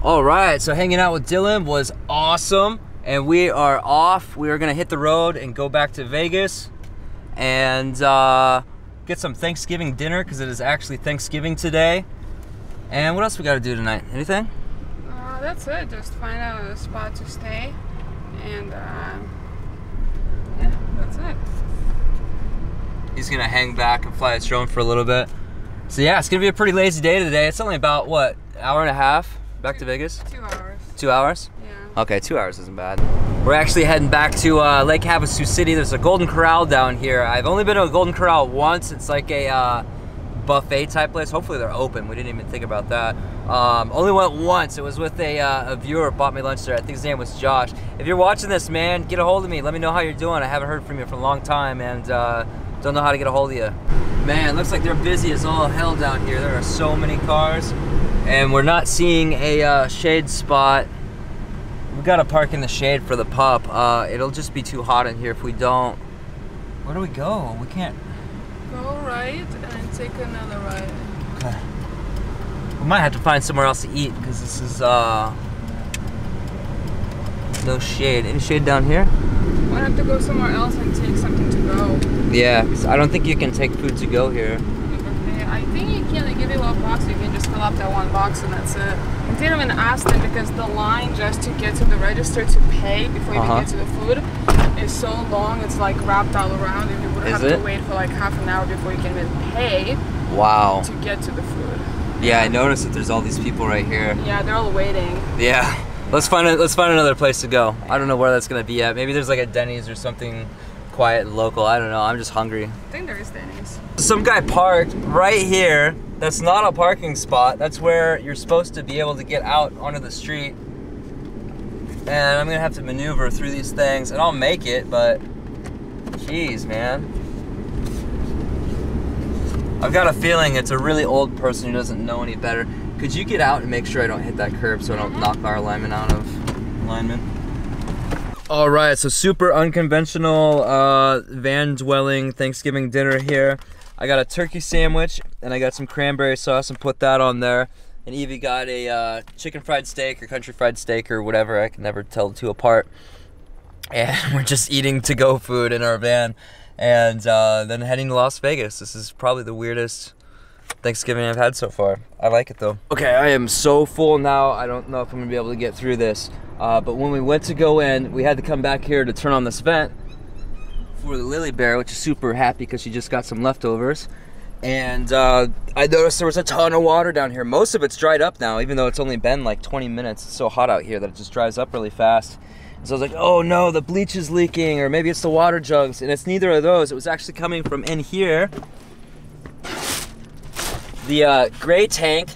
All right, so hanging out with Dylan was awesome, and we are off. We are gonna hit the road and go back to Vegas and get some Thanksgiving dinner, because it is actually Thanksgiving today. And what else we gotta do tonight? Anything? That's it, just find out a spot to stay, and yeah, that's it. He's gonna hang back and fly his drone for a little bit. So yeah, it's gonna be a pretty lazy day today. It's only about, what, hour and a half back to Vegas? 2 hours. 2 hours? Yeah. Okay, 2 hours isn't bad. We're actually heading back to Lake Havasu City. There's a Golden Corral down here. I've only been to a Golden Corral once. It's like a buffet type place. Hopefully they're open. We didn't even think about that. Only went once. It was with a viewer who bought me lunch there. I think his name was Josh. If you're watching this, man, get a hold of me. Let me know how you're doing. I haven't heard from you for a long time, and don't know how to get a hold of you. Man, looks like they're busy as all hell down here. There are so many cars, and we're not seeing a shade spot. We gotta park in the shade for the pup. It'll just be too hot in here if we don't. Where do we go? We can't. Go right and take another right. Okay. We might have to find somewhere else to eat, because this is no shade. Any shade down here? Might have to go somewhere else and take something to go. Yeah, because I don't think you can take food to go here. Okay, I think you can. They give you a box. You can just fill up that one box and that's it. I didn't even ask them, because the line just to get to the register to pay before you even get to the food is so long. It's like wrapped all around, and you would have to wait for like half an hour before you can even pay. Wow. To get to the food. Yeah, I noticed that there's all these people right here. Yeah, they're all waiting. Yeah. Let's find another place to go. I don't know where that's gonna be at. Maybe there's like a Denny's or something quiet and local. I don't know. I'm just hungry. I think there is Denny's. Some guy parked right here. That's not a parking spot. That's where you're supposed to be able to get out onto the street. And I'm gonna have to maneuver through these things, and I'll make it, but jeez, man. I've got a feeling it's a really old person who doesn't know any better. Could you get out and make sure I don't hit that curb so I don't knock our alignment out of alignment? All right, so super unconventional van dwelling Thanksgiving dinner here. I got a turkey sandwich, and I got some cranberry sauce and put that on there. And Evie got a chicken fried steak or country fried steak or whatever. I can never tell the two apart. And we're just eating to-go food in our van. And then heading to Las Vegas. This is probably the weirdest Thanksgiving I've had so far. I like it though. Okay, I am so full now. I don't know if I'm gonna be able to get through this. But when we went to go in, we had to come back here to turn on this vent for the Lily Bear, which is super happy because she just got some leftovers. And I noticed there was a ton of water down here. Most of it's dried up now, even though it's only been like 20 minutes. It's so hot out here that it just dries up really fast. So I was like, oh no, the bleach is leaking, or maybe it's the water jugs, and it's neither of those. It was actually coming from in here. The gray tank,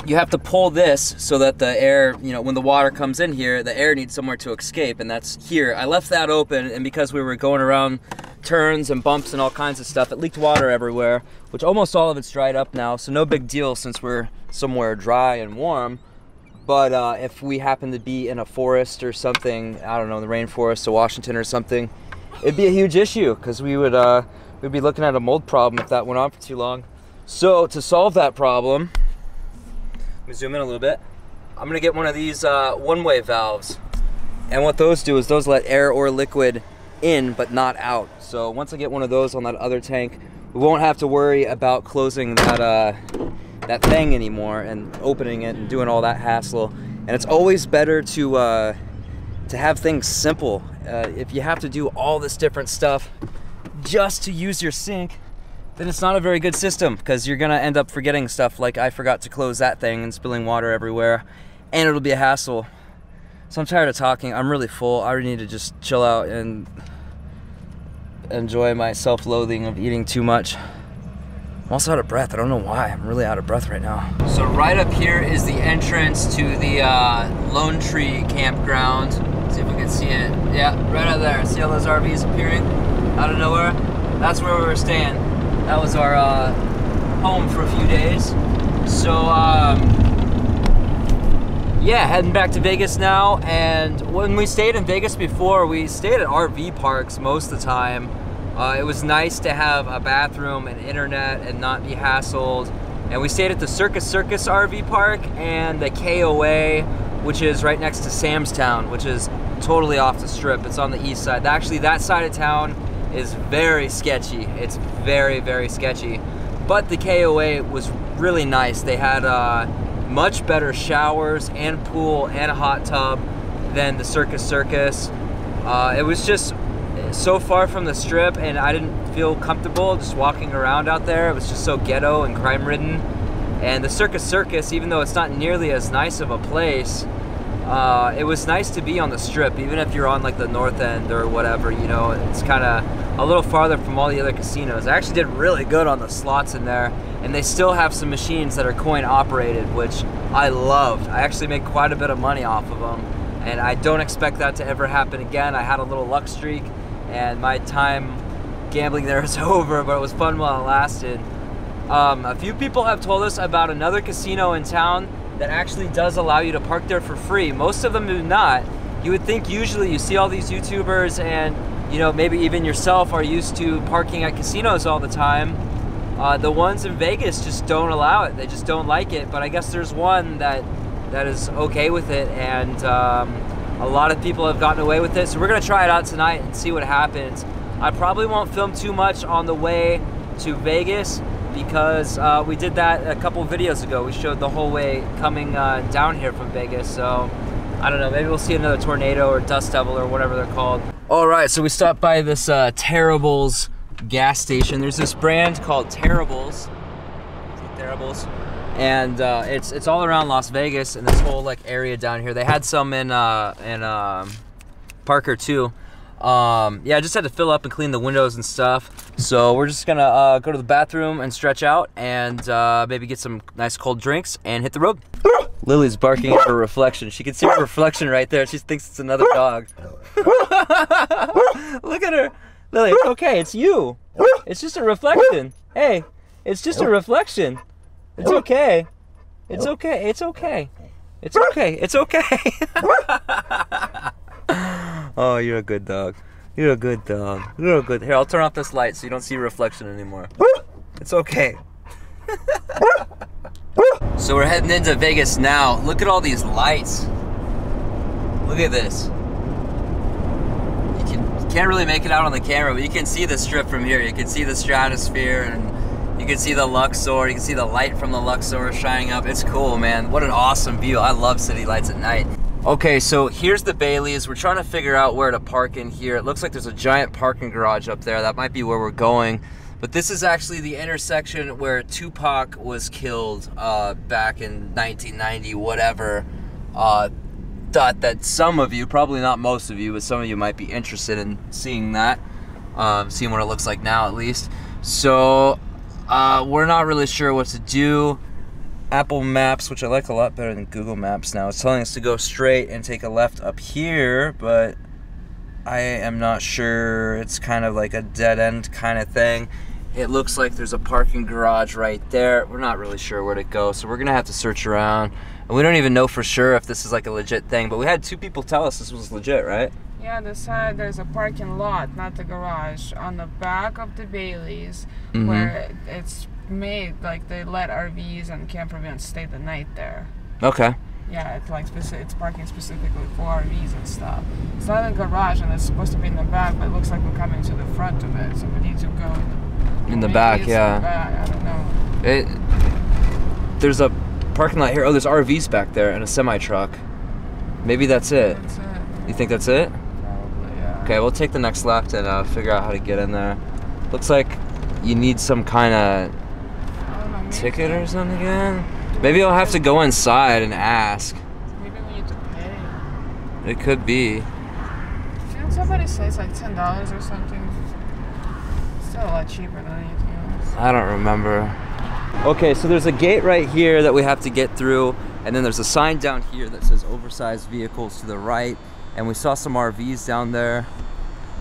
you have to pull this so that the air, you know, when the water comes in here, the air needs somewhere to escape, and that's here. I left that open, and because we were going around turns and bumps and all kinds of stuff, it leaked water everywhere, which almost all of it's dried up now, so no big deal since we're somewhere dry and warm. But if we happen to be in a forest or something, I don't know, the rainforest of Washington or something, it'd be a huge issue, because we'd be looking at a mold problem if that went on for too long. So to solve that problem, let me zoom in a little bit. I'm gonna get one of these one-way valves. And what those do is those let air or liquid in but not out. So once I get one of those on that other tank, we won't have to worry about closing that that thing anymore and opening it and doing all that hassle. And it's always better to have things simple. If you have to do all this different stuff just to use your sink, then it's not a very good system, because you're gonna end up forgetting stuff like I forgot to close that thing and spilling water everywhere, and it'll be a hassle. So I'm tired of talking. I'm really full. I really need to just chill out and enjoy my self-loathing of eating too much. I'm also out of breath. I don't know why. I'm really out of breath right now. So right up here is the entrance to the Lone Tree campground. See if we can see it. Yeah, right out there. See all those RVs appearing out of nowhere? That's where we were staying. That was our home for a few days. So yeah, heading back to Vegas now. And when we stayed in Vegas before, we stayed at RV parks most of the time. It was nice to have a bathroom and internet and not be hassled. And we stayed at the Circus RV Park and the KOA, which is right next to Sam's Town, which is totally off the strip. It's on the east side. Actually, that side of town is very sketchy. It's very, very sketchy. But the KOA was really nice. They had much better showers and pool and a hot tub than the Circus. It was just so far from the strip, and I didn't feel comfortable just walking around out there. It was just so ghetto and crime-ridden. And the Circus, even though it's not nearly as nice of a place, it was nice to be on the strip, even if you're on like the north end or whatever, you know. It's kind of a little farther from all the other casinos. I actually did really good on the slots in there, and they still have some machines that are coin operated, which I loved. I actually made quite a bit of money off of them, and I don't expect that to ever happen again. I had a little luck streak, and my time gambling there is over, but it was fun while it lasted. A few people have told us about another casino in town that actually does allow you to park there for free. Most of them do not. You would think usually you see all these YouTubers and, you know, maybe even yourself are used to parking at casinos all the time. The ones in Vegas just don't allow it. They just don't like it. But I guess there's one that is okay with it, and a lot of people have gotten away with it. So we're gonna try it out tonight and see what happens. I probably won't film too much on the way to Vegas because we did that a couple videos ago. We showed the whole way coming down here from Vegas. So I don't know, maybe we'll see another tornado or dust devil or whatever they're called. All right, so we stopped by this Terrible's gas station. There's this brand called Terrible's. And it's all around Las Vegas and this whole like area down here. They had some in Parker too. Yeah, I just had to fill up and clean the windows and stuff. So we're just gonna go to the bathroom and stretch out and maybe get some nice cold drinks and hit the road. Lily's barking at her reflection. She can see her reflection right there. She thinks it's another dog. Look at her. Lily, it's okay, it's you. It's just a reflection. Hey, it's just a reflection. It's okay. It's okay. It's okay. It's okay. It's okay. Oh, you're a good dog. You're a good dog. You're a good. Here, I'll turn off this light so you don't see your reflection anymore. It's okay. So we're heading into Vegas now. Look at all these lights. Look at this. You can't really make it out on the camera, but you can see the strip from here. You can see the stratosphere, and you can see the Luxor. You can see the light from the Luxor shining up. It's cool, man. What an awesome view. I love city lights at night. Okay, so here's the Baileys. We're trying to figure out where to park in here. It looks like there's a giant parking garage up there. That might be where we're going. But this is actually the intersection where Tupac was killed back in 1990, whatever. Thought that some of you, probably not most of you, but some of you might be interested in seeing that. Seeing what it looks like now, at least. So, we're not really sure what to do. Apple Maps, which I like a lot better than Google Maps now, is telling us to go straight and take a left up here, but I am not sure. It's kind of like a dead end kind of thing. It looks like there's a parking garage right there. We're not really sure where to go, so we're gonna have to search around. And we don't even know for sure if this is like a legit thing, but we had 2 people tell us this was legit, right? Yeah, the side there's a parking lot, not the garage, on the back of the Baileys, where it's made like they let RVs and camper vans stay the night there. Okay. Yeah, it's like it's parking specifically for RVs and stuff. It's not a garage, and it's supposed to be in the back, but it looks like we're coming to the front of it, so we need to go in the back. Yeah. The back. I don't know. There's a parking lot here. Oh, there's RVs back there and a semi truck. Maybe that's it. That's it. You think that's it? Probably, yeah. Okay, we'll take the next left and figure out how to get in there. Looks like you need some kind of ticket or something again. Maybe I'll have to go inside and ask. Maybe we need to pay. It could be. Didn't somebody say it's like $10 or something? Still a lot cheaper than anything else. I don't remember. Okay, so there's a gate right here that we have to get through, and then there's a sign down here that says oversized vehicles to the right, and we saw some RVs down there.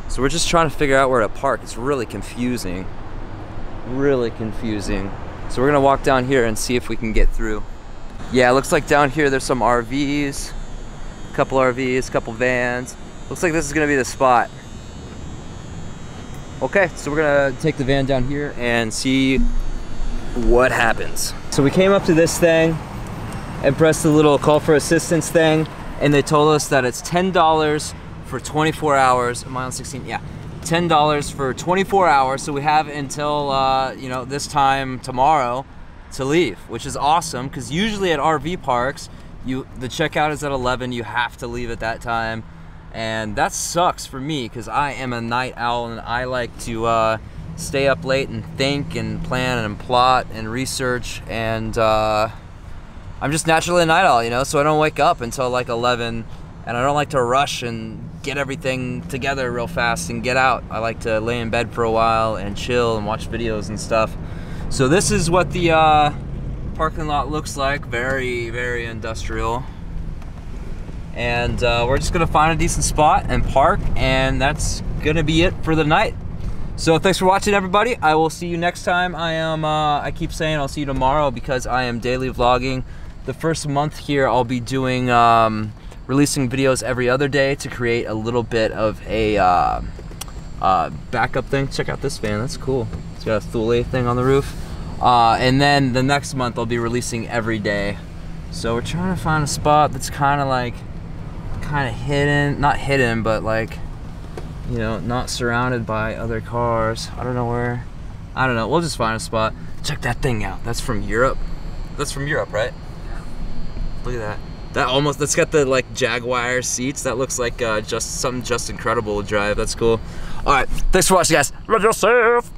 So we're just trying to figure out where to park. It's really confusing. Really confusing. So we're gonna walk down here and see if we can get through. Yeah, it looks like down here there's some RVs, a couple RVs, a couple vans. Looks like this is gonna be the spot. Okay, so we're gonna take the van down here and see what happens. So we came up to this thing and pressed the little call for assistance thing, and they told us that it's $10 for 24 hours. Am I on 16? Yeah. $10 for 24 hours, so we have until you know, this time tomorrow to leave, which is awesome, because usually at RV parks the checkout is at 11, you have to leave at that time, and that sucks for me because I am a night owl and I like to stay up late and think and plan and plot and research, and I'm just naturally a night owl, you know, so I don't wake up until like 11, and I don't like to rush and get everything together real fast and get out. I like to lay in bed for a while and chill and watch videos and stuff. So this is what the parking lot looks like. Very, very industrial. And we're just gonna find a decent spot and park, and that's gonna be it for the night. So thanks for watching, everybody. I will see you next time. I keep saying I'll see you tomorrow because I am daily vlogging. The first month here I'll be doing releasing videos every other day to create a little bit of a backup thing. Check out this fan, that's cool. It's got a Thule thing on the roof. And then the next month I'll be releasing every day. So we're trying to find a spot that's kind of hidden, not hidden, but like, you know, not surrounded by other cars. I don't know where, I don't know, we'll just find a spot. Check that thing out, that's from Europe. That's from Europe, right? Look at that. That's got the like Jaguar seats. That looks like just something Just Incredible would drive. That's cool. All right, thanks for watching, guys. Love yourself.